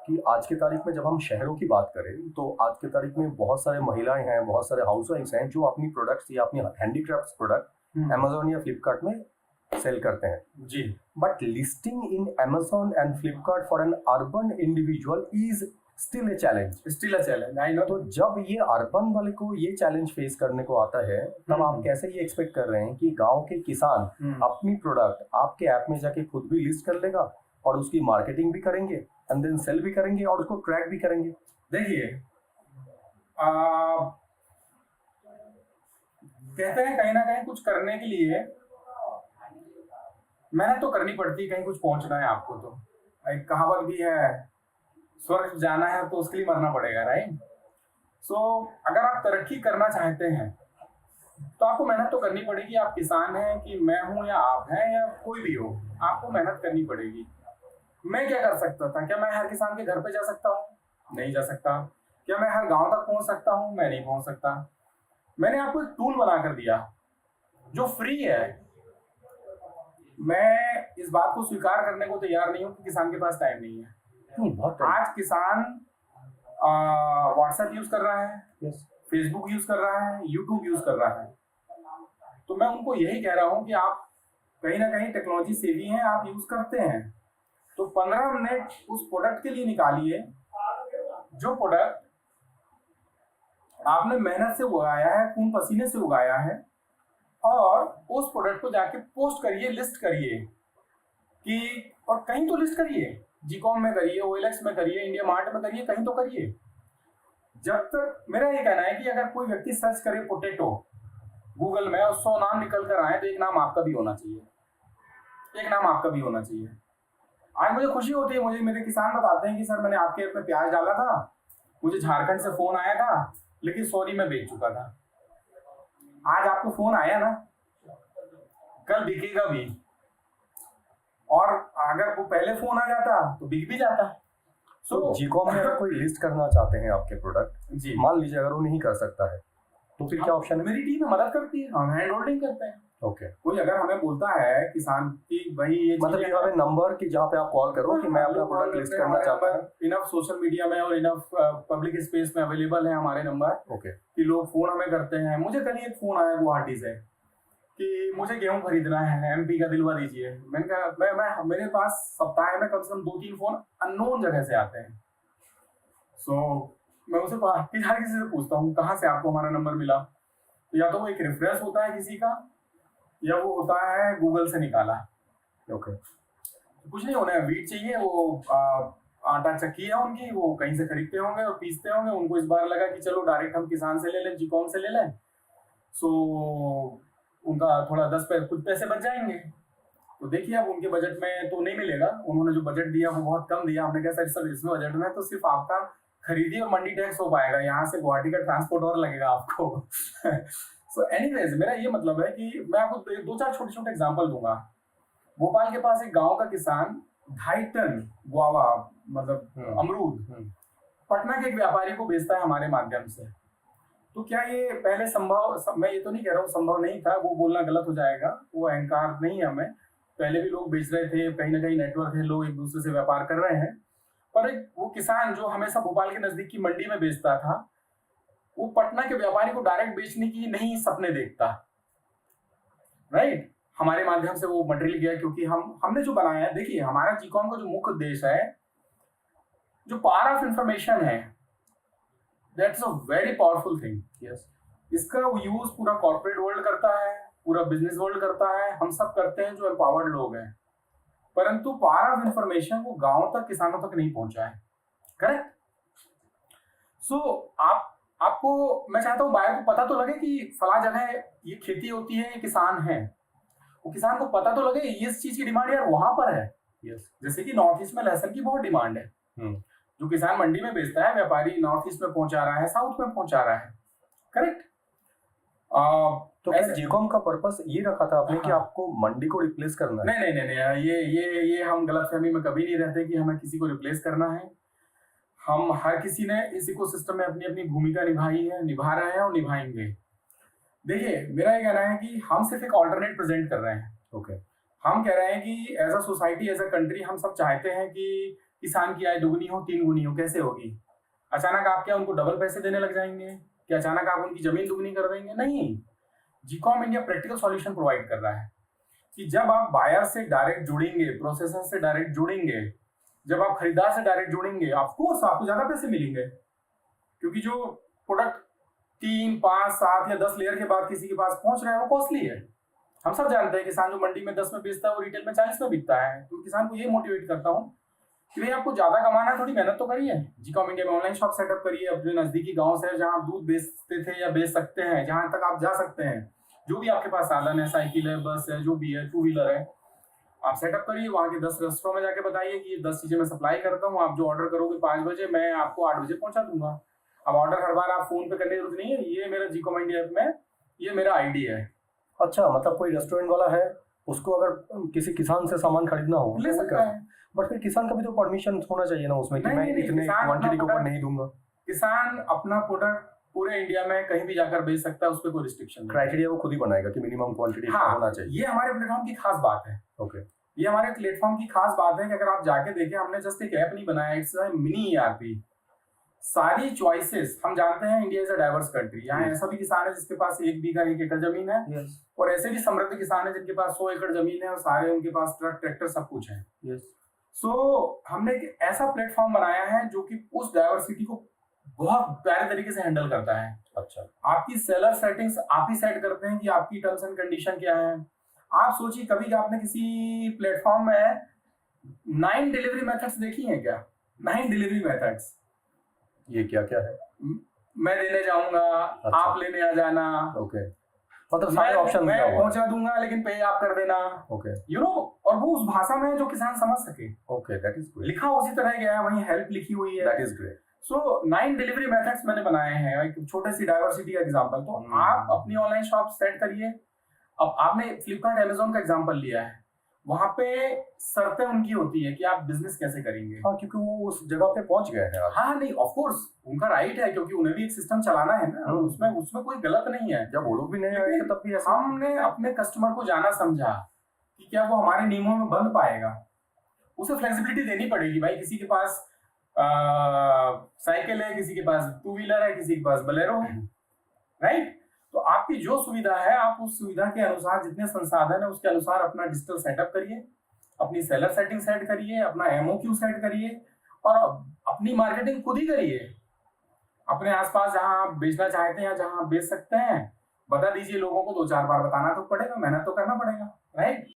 कि आज की तारीख में जब हम शहरों की बात करें तो आज की तारीख में बहुत सारे महिलाएं हैं, बहुत सारे हाउसवाइफ्स हैं जो अपनी प्रोडक्ट्स या अपनी हैंडीक्राफ्ट्स प्रोडक्ट अमेजोन या फ्लिपकार्ट में सेल करते हैं जी। But listing in Amazon and Flipkart for an urban individual is still a challenge. I know. तो जब ये अर्बन वाले को ये चैलेंज फेस करने को आता है तब आप कैसे ये एक्सपेक्ट कर रहे हैं कि गांव के किसान अपनी प्रोडक्ट आपके ऐप में जाके खुद भी लिस्ट कर लेगा और उसकी मार्केटिंग भी करेंगे एंड देन सेल भी करेंगे और उसको ट्रैक भी करेंगे? देखिए, कहते हैं कहीं ना कहीं कुछ करने के लिए मेहनत तो करनी पड़ती है, कहीं कुछ पहुंचना है आपको तो। एक कहावत भी है, स्वर्ग जाना है तो उसके लिए मरना पड़ेगा, राइट? सो अगर आप तरक्की करना चाहते हैं तो आपको मेहनत तो करनी पड़ेगी। आप किसान हैं कि मैं हूं या आप हैं या कोई भी हो, आपको मेहनत करनी पड़ेगी। मैं क्या कर सकता था? क्या मैं हर किसान के घर पे जा सकता हूँ? नहीं जा सकता। क्या मैं हर गांव तक पहुंच सकता हूँ? मैं नहीं पहुंच सकता। मैंने आपको एक टूल बना कर दिया जो फ्री है। मैं इस बात को स्वीकार करने को तैयार नहीं हूं कि किसान के पास टाइम नहीं है। आज किसान व्हाट्सएप यूज कर रहा है, फेसबुक यूज कर रहा है, यूट्यूब यूज कर रहा है। तो मैं उनको यही कह रहा हूं कि आप कहीं ना कहीं टेक्नोलॉजी सेवी हैं, आप यूज करते हैं तो 15 मिनट उस प्रोडक्ट के लिए निकालिए जो प्रोडक्ट आपने मेहनत से उगाया है, खून पसीने से उगाया है, और उस प्रोडक्ट को जाके पोस्ट करिए, लिस्ट करिए कि, और कहीं तो लिस्ट करिए, जीकॉम में करिए, ओएलएक्स में करिए, इंडिया मार्ट में करिए, कहीं तो करिए। जब तक मेरा ये कहना है कि अगर कोई व्यक्ति सर्च करे पोटैटो गूगल में और 100 नाम निकल कर आए तो एक नाम आपका भी होना चाहिए, एक नाम आपका भी होना चाहिए। आज मुझे खुशी होती है, मुझे मेरे किसान बताते हैं कि सर मैंने आपके ऐप में प्याज डाला था, मुझे झारखंड से फोन आया था, लेकिन सॉरी मैं बेच चुका था। आज आपको फोन आया ना, कल बिकेगा भी, और अगर वो पहले फोन आ जाता तो बिक भी जाता। तो जीकॉम में अगर कोई लिस्ट करना चाहते हैं आपके प्रोडक्ट जी, मान लीजिए अगर वो नहीं कर सकता है तो फिर क्या ऑप्शन है? मेरी टीम मदद करती है, हम हैंड होल्डिंग करते हैं। ओके। कोई अगर हमें बोलता है किसान की भाई ये मतलब यू हैव ए नंबर कि जहाँ पे आप कॉल करो कि मैं अपना प्रोडक्ट लिस्ट करना चाहता हूँ। इनफ सोशल मीडिया में और इनफ पब्लिक स्पेस में अवेलेबल है हमारे नंबर। ओके। कि लोग फोन हमें करते हैं। मुझे कल एक फोन आया गुवाहाटी से कि मुझे गेहूं खरीदना है, एमपी का दिलवा दीजिए। मैंने कहा मैं मेरे पास सप्ताह में कम से कम 2-3 फोन अननोन जगह से आते हैं। सो मैं उसे हर किसी से पूछता हूँ कहाँ से आपको हमारा नंबर मिला। तो या तो वो एक रेफरेंस होता है किसी का, या वो होता है गूगल से निकाला। ओके। कुछ नहीं होना है, वीट चाहिए, वो आटा चक्की है उनकी, वो कहीं से खरीदते होंगे और पीसते होंगे। उनको इस बार लगा कि चलो डायरेक्ट हम किसान से ले लें, जीकॉम से ले लें, सो उनका थोड़ा कुछ पैसे बच जाएंगे। तो देखिए अब उनके बजट में तो नहीं मिलेगा, उन्होंने जो बजट दिया वो बहुत कम दिया। हमने कहा सर इसमें बजट में तो सिर्फ आपका खरीदी और मंडी टैक्स हो पाएगा, यहाँ से गुवाहाटी का ट्रांसपोर्ट और लगेगा आपको। सो एनीवेज मेरा ये मतलब है कि मैं आपको 2-4 छोटे-छोटे एग्जांपल दूंगा। भोपाल के पास एक गांव का किसान 2.5 टन गुआवा मतलब अमरूद पटना के एक व्यापारी को बेचता है हमारे माध्यम से। तो क्या ये पहले संभव, मैं ये तो नहीं कह रहा हूँ संभव नहीं था, वो बोलना गलत हो जाएगा, वो अहंकार नहीं है हमें। पहले भी लोग बेच रहे थे, कहीं ना कहीं नेटवर्क है, लोग एक दूसरे से व्यापार कर रहे हैं। पर वो किसान जो हमेशा भोपाल के नजदीक की मंडी में बेचता था, वो पटना के व्यापारी को डायरेक्ट बेचने की नहीं सपने देखता, राइट? हमारे माध्यम से वो मटेरियल गया क्योंकि हमने जो बनाया है, देखिए हमारा जीकॉम का जो मुख्य उद्देश्य है, जो पावर ऑफ इंफॉर्मेशन है, that's a very powerful thing. Yes, इसका यूज पूरा कॉर्पोरेट वर्ल्ड करता है, पूरा बिजनेस वर्ल्ड करता है, हम सब करते हैं जो एम्पावर्ड लोग हैं। परंतु पावर ऑफ इंफॉर्मेशन वो गांव तक, किसानों तक नहीं पहुंचा है। करेक्ट? सो आपको मैं चाहता हूं बायर को पता तो लगे कि फला जगह ये खेती होती है, ये किसान है। वो किसान को पता तो लगे ये इस चीज की डिमांड यार वहां पर है। यस। जैसे कि नॉर्थ ईस्ट में लहसुन की बहुत डिमांड है। जो किसान मंडी में बेचता है, व्यापारी नॉर्थ ईस्ट में पहुंचा रहा है, साउथ में पहुंचा रहा है। करेक्ट? तो जीकॉम का पर्पस ये रखा था आपने कि आपको मंडी को रिप्लेस करना है? नहीं, ये हम गलतफहमी में कभी नहीं रहते कि हमें किसी को रिप्लेस करना है। हम हर किसी ने इस इकोसिस्टम में अपनी अपनी भूमिका निभाई है, निभा रहे हैं और निभाएंगे। देखिए मेरा ये कहना है कि हम सिर्फ एक ऑल्टरनेट प्रेजेंट कर रहे हैं। ओके। हम कह रहे हैं कि as a society, as a country, हम सब चाहते हैं कि किसान की आय दुगनी हो, 3 गुनी हो, कैसे होगी? अचानक आप क्या उनको डबल पैसे देने लग जाएंगे? क्या अचानक आप उनकी जमीन दुगनी कर देंगे? नहीं। जीकॉम इंडिया प्रैक्टिकल सॉल्यूशन प्रोवाइड कर रहा है कि जब आप बायर से डायरेक्ट जुड़ेंगे, प्रोसेसर से डायरेक्ट जुड़ेंगे, जब आप खरीदार से डायरेक्ट जुड़ेंगे, ऑफकोर्स आपको ज्यादा पैसे मिलेंगे, क्योंकि जो प्रोडक्ट 3, 5, 7 या 10 लेयर के बाद किसी के पास पहुंच रहा है वो कॉस्टली है। हम सब जानते हैं किसान जो मंडी में 10 में बेचता है वो रिटेल में 40 में बिकता है। तो किसान को ये मोटिवेट करता हूँ कि भाई आपको ज्यादा कमाना है, थोड़ी मेहनत तो करिए। जीकॉम इंडिया में ऑनलाइन शॉप सेटअप करिए अपने नजदीकी गांव से, जहां आप दूध बेचते थे या बेच सकते हैं, जहां तक आप जा सकते हैं, जो भी आपके पास साधन है, साइकिल है, बस है, जो भी है, 2 व्हीलर है, आप सेटअप करिए। वहां के 10 रेस्टोरेंट में जाके बताइए कि ये 10 चीजें मैं सप्लाई करता हूँ, आप जो ऑर्डर करोगे 5 बजे, मैं आपको 8 बजे पहुंचा दूंगा। अब ऑर्डर हर बार आप फोन पे करने की जरूरत नहीं है, ये मेरा जीकॉम इंडिया ऐप में ये मेरा आईडी है। अच्छा, मतलब कोई रेस्टोरेंट वाला है, उसको अगर किसी किसान से सामान खरीदना हो ले तो वो सकता क्या? है। बट फिर किसान का भी तो परमिशन होना चाहिए ना उसमें कि नहीं, मैं नहीं, नहीं, इतने किसान क्वांटिटी के अपना ऊपर नहीं दूंगा। किसान अपना प्रोडक्ट पूरे इंडिया में कहीं भी जाकर बेच सकता है, उस पर कोई रिस्ट्रिक्शन नहीं। क्राइटेरिया वो खुद ही बनाएगा कि मिनिमम क्वांटिटी हाँ, होना चाहिए। ये हमारे प्लेटफॉर्म की खास बात है। ओके। ये हमारे प्लेटफॉर्म की खास बात है कि अगर आप जाके देखें, हमने जस्ट एक ऐप नहीं बनाया, इट्स अ मिनी ईआरपी। सारी चॉइसेस, हम जानते हैं India is a diverse country, यहाँ ऐसा भी किसान है जिसके पास 1 बीघा 1 एकड़ जमीन है, यस, और ऐसे भी समृद्ध किसान है जिनके पास 100 एकड़ जमीन है और सारे उनके पास ट्रक, ट्रैक्टर सब कुछ है। यस। सो हमने एक ऐसा प्लेटफॉर्म बनाया है जो कि उस डाइवर्सिटी को बहुत प्यारे तरीके से हैंडल करता है। अच्छा, आपकी सेलर सेटिंग्स आप ही सेट करते हैं कि आपकी टर्म्स एंड कंडीशन क्या है। आप सोचिए कभी आपने किसी प्लेटफॉर्म में 9 डिलीवरी मेथड्स देखी हैं क्या? 9 डिलीवरी मेथड्स। ये क्या क्या है? मैं देने जाऊंगा, अच्छा। आप लेने आ जाना, ओके, मतलब सारे ऑप्शन मैं पहुंचा दूंगा लेकिन पे आप कर देना, ओके, यू नो, और वो उस भाषा में है जो किसान समझ सके। ओके, दैट इज ग्रेट, लिखा उसी तरह गया है, वहीं हेल्प लिखी हुई है। That is great. So 9 delivery methods मैंने बनाए हैं, एक छोटे सी डाइवर्सिटी का एग्जांपल। तो आप अपनी ऑनलाइन शॉप सेट करिए। अब आपने फ्लिपकार्ट अमेज़न का एग्जांपल लिया है, वहां पे शर्तें उनकी होती है कि आप बिजनेस कैसे करेंगे। हाँ, क्योंकि वो उस जगह पे पहुंच गए हैं। हाँ, नहीं, ऑफ कोर्स उनका राइट है, क्योंकि उन्हें भी एक सिस्टम चलाना है ना, उसमें कोई गलत नहीं है। जब वो लोग भी नहीं आए थे तब भी ऐसा हमने अपने कस्टमर को जाना समझा कि क्या वो हमारे नियमों में बंध पाएगा, उसे फ्लेक्सिबिलिटी देनी पड़ेगी। भाई किसी के पास साइकिल है, किसी के पास 2 व्हीलर है, किसी के पास बोलेरो है, राइट? तो आपकी जो सुविधा है, आप उस सुविधा के अनुसार, जितने संसाधन है उसके अनुसार अपना डिजिटल सेटअप करिए, अपनी सेलर सेटिंग सेट करिए, अपना एमओक्यू सेट करिए, और अपनी मार्केटिंग खुद ही करिए। अपने आसपास जहां आप बेचना चाहते हैं या जहां आप बेच सकते हैं, बता दीजिए लोगों को। 2-4 बार बताना तो पड़ेगा, मेहनत तो करना पड़ेगा, राइट?